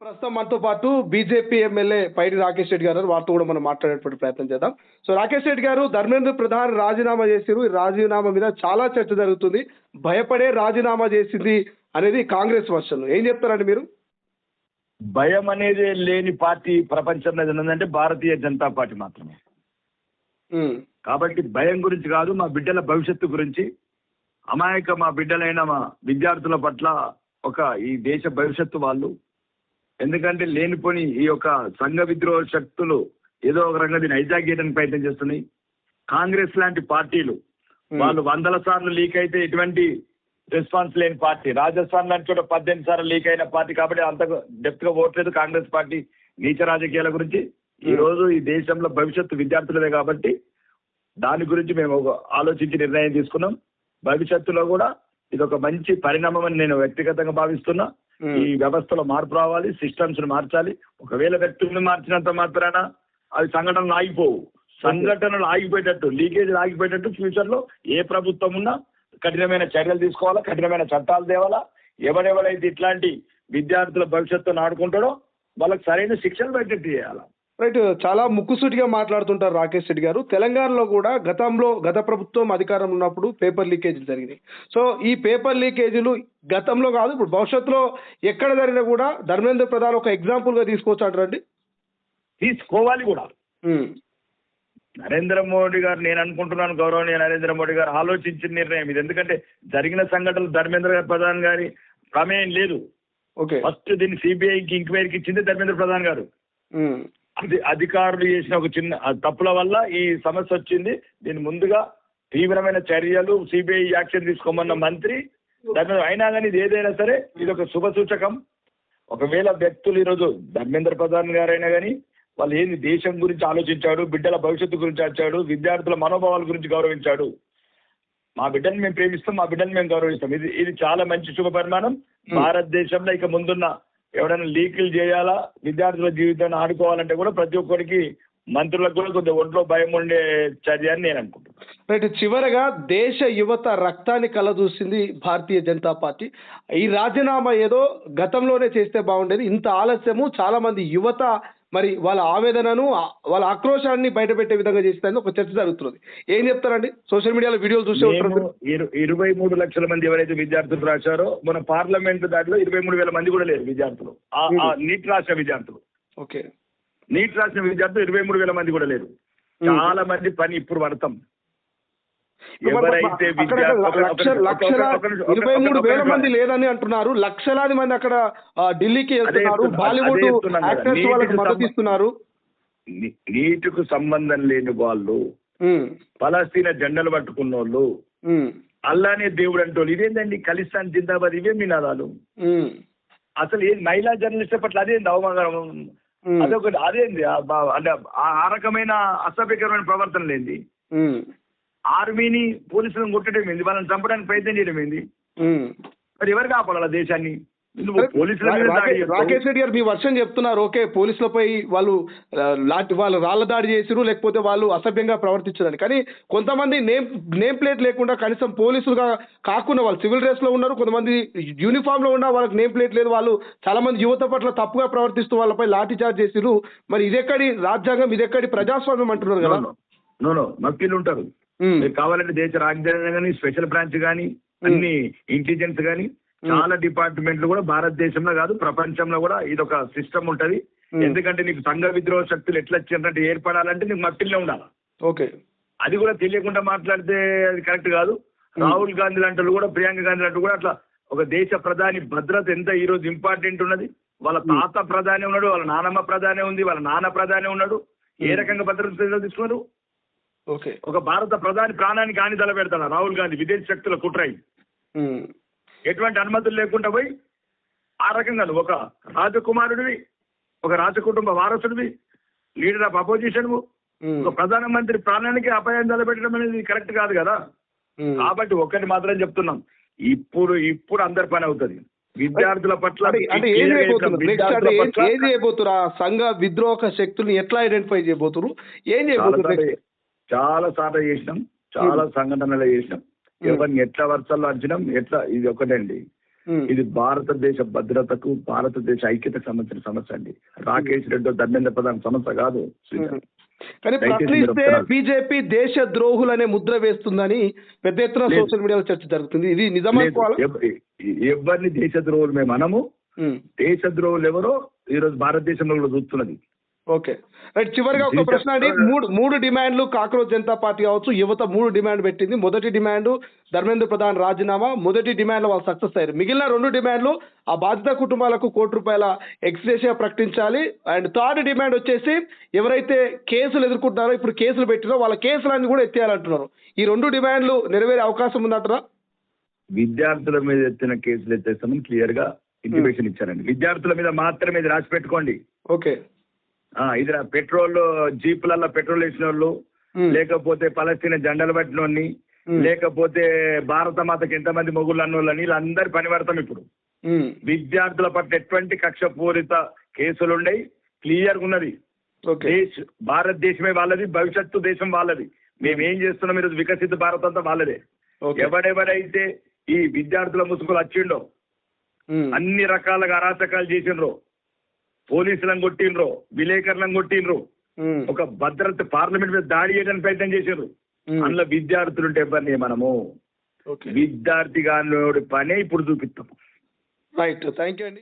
ప్రస్తుతం మనతో పాటు బీజేపీ ఎమ్మెల్యే పైడి రాకేష్ రెడ్డి గారు వారితో కూడా మనం మాట్లాడేటువంటి ప్రయత్నం చేద్దాం. సో రాకేష్ రెడ్డి గారు, ధర్మేంద్ర ప్రధాన్ రాజీనామా చేసిరు. ఈ రాజీనామా మీద చాలా చర్చ జరుగుతుంది. భయపడే రాజీనామా చేసింది అనేది కాంగ్రెస్ వర్షన్. ఏం చెప్తారండి మీరు? భయం అనేది లేని పార్టీ ప్రపంచంలో ఏదంటే భారతీయ జనతా పార్టీ మాత్రమే. కాబట్టి భయం గురించి కాదు, మా బిడ్డల భవిష్యత్తు గురించి, మా బిడ్డలైన మా విద్యార్థుల పట్ల ఈ దేశ భవిష్యత్తు వాళ్ళు. ఎందుకంటే లేనిపోని ఈ యొక్క సంఘ విద్రోహ శక్తులు ఏదో ఒక రంగం దీన్ని హైజాక్ చేయడానికి ప్రయత్నం చేస్తున్నాయి. కాంగ్రెస్ లాంటి పార్టీలు వాళ్ళు 100 సార్లు లీక్ అయితే ఎటువంటి రెస్పాన్స్ లేని పార్టీ. రాజస్థాన్ లాంటి చోట 18 సార్లు లీక్ అయిన పార్టీ. కాబట్టి అంత డెప్త్ గా ఓట్లేదు కాంగ్రెస్ పార్టీ నీచ రాజకీయాల గురించి. ఈ రోజు ఈ దేశంలో భవిష్యత్తు విద్యార్థులదే కాబట్టి దాని గురించి మేము ఆలోచించి నిర్ణయం తీసుకున్నాం. భవిష్యత్తులో కూడా ఇది ఒక మంచి పరిణామం అని నేను వ్యక్తిగతంగా భావిస్తున్నా. ఈ వ్యవస్థలో మార్పు రావాలి, సిస్టమ్స్ ని మార్చాలి. ఒకవేళ వ్యక్తుల్ని మార్చినంత మాత్రాన అవి సంఘటనలు ఆగిపోవు. సంఘటనలు ఆగిపోయేటట్టు, లీకేజీలు ఆగిపోయేటట్టు ఫ్యూచర్ లో ఏ ప్రభుత్వం ఉన్నా కఠినమైన చర్యలు తీసుకోవాలా, కఠినమైన చట్టాలు తేవాలా. ఎవరెవరైతే ఇట్లాంటి విద్యార్థుల భవిష్యత్తును ఆడుకుంటాడో వాళ్ళకి సరైన శిక్షలు పెట్టేట్టు చేయాలా. రైట్. చాలా ముక్కుసూటిగా మాట్లాడుతుంటారు రాకేష్ రెడ్డి గారు. తెలంగాణలో కూడా గత ప్రభుత్వం అధికారం ఉన్నప్పుడు పేపర్ లీకేజీలు జరిగినాయి. సో ఈ పేపర్ లీకేజీలు గతంలో కాదు, ఇప్పుడు భవిష్యత్తులో ఎక్కడ జరిగినా కూడా ధర్మేంద్ర ప్రధాన్ ఒక ఎగ్జాంపుల్ గా తీసుకోవచ్చు అంటారండి? తీసుకోవాలి కూడా. నరేంద్ర మోడీ గారు, నేను అనుకుంటున్నాను గౌరవనీయ నరేంద్ర మోడీ గారు ఆలోచించిన నిర్ణయం ఇది. ఎందుకంటే జరిగిన సంఘటనలు ధర్మేంద్ర ప్రధాన్ గారి ప్రమేయం లేదు. ఫస్ట్ దీన్ని సిబిఐకి ఎంక్వైరీకి ఇచ్చింది ధర్మేంద్ర ప్రధాన్ గారు. అధికారులు చేసిన ఒక చిన్న తప్పుల వల్ల ఈ సమస్య వచ్చింది. దీని ముందుగా తీవ్రమైన చర్యలు సిబిఐ యాక్షన్ తీసుకోమన్న మంత్రి. అయినా కానీ ఇది ఏదైనా సరే ఇది ఒక శుభ సూచకం. ఒకవేళ వ్యక్తులు ఈరోజు ధర్మేంద్ర ప్రధాన్ గారైనా కానీ వాళ్ళు ఏంది దేశం గురించి ఆలోచించాడు, బిడ్డల భవిష్యత్తు గురించి వచ్చాడు, విద్యార్థుల మనోభావాల గురించి గౌరవించాడు. మా బిడ్డని మేము ప్రేమిస్తాం, మా బిడ్డని మేము గౌరవిస్తాం. ఇది చాలా మంచి శుభ పరిమాణం. భారతదేశంలో ఇక ముందున్న ఎవరైనా లీకులు చేయాలా, విద్యార్థుల జీవితాన్ని ఆడుకోవాలంటే కూడా ప్రతి ఒక్కరికి, మంత్రులకు కూడా కొద్దిగా ఒంట్లో భయం ఉండే చర్య అని నేను అనుకుంటున్నాను. రైట్. చివరగా దేశ యువత రక్తాన్ని కలదూసింది భారతీయ జనతా పార్టీ. ఈ రాజీనామా ఏదో గతంలోనే చేస్తే బాగుండేది. ఇంత ఆలస్యము చాలా మంది యువత మరి వాళ్ళ ఆవేదనను, వాళ్ళ ఆక్రోశాన్ని బయటపెట్టే విధంగా చేస్తుందని ఒక చర్చ జరుగుతున్నది. ఏం చెప్తారండి? సోషల్ మీడియాలో వీడియోలు చూసే 23 లక్షల మంది ఎవరైతే విద్యార్థులు రాశారో మన పార్లమెంట్ దాంట్లో 23,000 మంది కూడా లేరు విద్యార్థులు. నీట్ రాసిన విద్యార్థులు. నీట్ రాసిన విద్యార్థులు 23,000 మంది కూడా లేరు. చాలా మంది పని ఇప్పుడు పడతాం. ఎవరైతే 23,000 మంది లేదని అంటున్నారు. లక్షలాది మంది అక్కడ ఢిల్లీకి వెళ్తున్నారు. బాలీవుడ్ యాక్టర్స్ వాళ్ళకి మద్దతు ఇస్తున్నారు. నీటికి సంబంధం లేని వాళ్ళు, పలస్తీనా జెండలు పట్టుకున్న వాళ్ళు, అల్లానే దేవుడు అంటోళ్ళు, ఇదేందండి ఖలిస్తాన్ జిందాబాద్, ఇవే నినాదాలు. అసలు ఏది మహిళా జర్నలిస్ట్ పట్ల అదేంది అవమానం, అదొకటి. అదేంది అంటే ఆ రకమైన అసభ్యకరమైన ప్రవర్తన లేని ఆర్మీని, పోలీసులను కొట్టడం ఏంది, వాళ్ళని చంపడానికి ప్రయత్నం చేయడం ఏంది? మరి ఎవరు కాపాడాల దేశాన్ని? రాకేష్ రెడ్డి గారు మీ వర్షం చెప్తున్నారు. ఓకే, పోలీసులపై వాళ్ళు రాళ్ల దాడి చేసిరు, లేకపోతే వాళ్ళు అసభ్యంగా ప్రవర్తించారని. కానీ కొంతమంది నేమ్ ప్లేట్ లేకుండా, కనీసం పోలీసులుగా కాకుండా వాళ్ళు సివిల్ డ్రెస్ లో ఉన్నారు, కొంతమంది యూనిఫామ్ లో ఉన్నా వాళ్ళకి నేమ్ ప్లేట్ లేదు. వాళ్ళు చాలా మంది యువత పట్ల తప్పుగా ప్రవర్తిస్తూ వాళ్ళపై లాఠీ చార్జ్ చేసిరు. మరి ఇదెక్కడి రాజ్యాంగం, ఇదెక్కడి ప్రజాస్వామ్యం అంటున్నారు కదా? మక్కీలు ఉంటారు. మీరు కావాలంటే దేశ రాజ్యాంగం కానీ, స్పెషల్ బ్రాంచ్ కానీ, అన్ని ఇంటెలిజెన్స్ కానీ, చాలా డిపార్ట్మెంట్లు కూడా భారతదేశంలో కాదు ప్రపంచంలో కూడా ఇదొక సిస్టమ్ ఉంటది. ఎందుకంటే నీకు సంఘ విద్రోహ శక్తులు ఎట్లా వచ్చినట్టు ఏర్పడాలంటే నీకు మట్టిలో ఉండాలి. అది కూడా తెలియకుండా మాట్లాడితే అది కరెక్ట్ కాదు. రాహుల్ గాంధీ లాంటి కూడా, ప్రియాంక గాంధీ లాంటి కూడా అట్లా ఒక దేశ ప్రధాని భద్రత ఎంత ఈ రోజు ఇంపార్టెంట్ ఉన్నది. వాళ్ళ తాత ప్రధాని ఉన్నాడు, వాళ్ళ నానమ్మ ప్రధాని ఉంది, వాళ్ళ నాన్న ప్రధాని ఉన్నాడు. ఏ రకంగా భద్రత తీసుకున్నారు? ఒక భారత ప్రధాని ప్రాణానికి హాని తలపెడతాడు రాహుల్ గాంధీ, విదేశీ శక్తుల కుట్రై ఎటువంటి అనుమతులు లేకుండా పోయి ఆ రకంగా ఒక రాజకుమారుడివి, ఒక రాజకుటుంబ వారసుడివి, లీడర్ ఆఫ్ అపోజిషన్, ఒక ప్రధానమంత్రి ప్రాణానికి అపాయం తలపెట్టడం అనేది కరెక్ట్ కాదు కదా. కాబట్టి ఒకటి మాత్రం చెప్తున్నాం, ఇప్పుడు అందరి పని అవుతుంది. విద్యార్థుల పట్ల ఏం చేయబోతురా? సంఘ విద్రోహ శక్తుల్ని ఎట్లా ఐడెంటిఫై చేయబోతున్నారు? ఏం చేయబోతున్నారు? చాలా సార్లు చేసినాం, చాలా సంఘటనలు చేసినాం. ఎవరిని ఎట్లా వర్షాలు అంచడం ఎట్లా, ఇది ఒకటండి. ఇది భారతదేశ భద్రతకు భారతదేశ ఐక్యతకు సంబంధించిన సమస్య అండి. రాకేష్ రెడ్డి ధర్మేంద్ర ప్రధాన్ సమస్య కాదు. కానీ ప్రశ్నిస్తే బీజేపీ దేశ ద్రోహులనే ముద్ర వేస్తుందని పెద్ద ఎత్తున సోషల్ మీడియాలో చర్చ జరుగుతుంది. ఇది నిజమనుకోవాలా? ఎవరిని దేశ ద్రోహులు మేము మనము, దేశ ద్రోహులు ఎవరో ఈరోజు భారతదేశంలో కూడా చూస్తున్నది. Okay right. చివరిగా ఒక ప్రశ్న అండి. మూడు డిమాండ్లు కాక్రోచ్ జనతా పార్టీ కావచ్చు, యువత 3 డిమాండ్ పెట్టింది. మొదటి డిమాండ్ ధర్మేంద్ర ప్రధాన్ రాజీనామా. మొదటి డిమాండ్లో వాళ్ళు సక్సెస్ అయ్యారు. మిగిలిన 2 డిమాండ్లు ఆ బాధిత కుటుంబాలకు ₹1 ఎక్స్గ్రేషియా ప్రకటించాలి. అండ్ థర్డ్ డిమాండ్ వచ్చేసి ఎవరైతే కేసులు ఎదుర్కొంటున్నారో, ఇప్పుడు కేసులు పెట్టినో వాళ్ళ కేసులన్నీ కూడా ఎత్తేయాలంటున్నారు. ఈ 2 డిమాండ్లు నెరవేరే అవకాశం ఉందంటారా? విద్యార్థుల మీద ఎత్తిన కేసులు ఎత్తేస్తామని క్లియర్ గా ఇంటిమేషన్ ఇచ్చారండి. విద్యార్థుల మీద మాత్రమే ఇది రాసి పెట్టుకోండి. ఓకే. ఇది పెట్రోల్ జీపులలో పెట్రోల్ వేసిన వాళ్ళు, లేకపోతే పలస్తీనా జెండాలు పట్టిన వాళ్ళని, లేకపోతే భారత మాతకి ఎంతమంది మొగుళ్ళు అన్న వాళ్ళని, వీళ్ళందరి పని పడతాం. ఇప్పుడు విద్యార్థుల పట్ల ఎటువంటి కక్షపూరిత కేసులు ఉన్నాయి, క్లియర్ గా ఉన్నది. భారతదేశమే వాళ్ళది, భవిష్యత్తు దేశం వాళ్ళది. మేమేం చేస్తున్నాం ఈరోజు వికసిత భారత్ అంతా వాళ్ళదే. ఎవడెవరైతే ఈ విద్యార్థుల ముసుగులు వచ్చిండో, అన్ని రకాలుగా అరాచకాలు చేసిండ్రో, పోలీసులను కొట్టిండ్రు, విలేకరులను కొట్టిండ్రు, ఒక భద్రత పార్లమెంట్ మీద దాడి చేయడానికి ప్రయత్నం చేసిండ్రు. అందులో విద్యార్థులు ఉంటే ఎవరిని మనము విద్యార్థి గాని పనే ఇప్పుడు చూపిస్తాము. రైట్. థ్యాంక్ యూ అండి.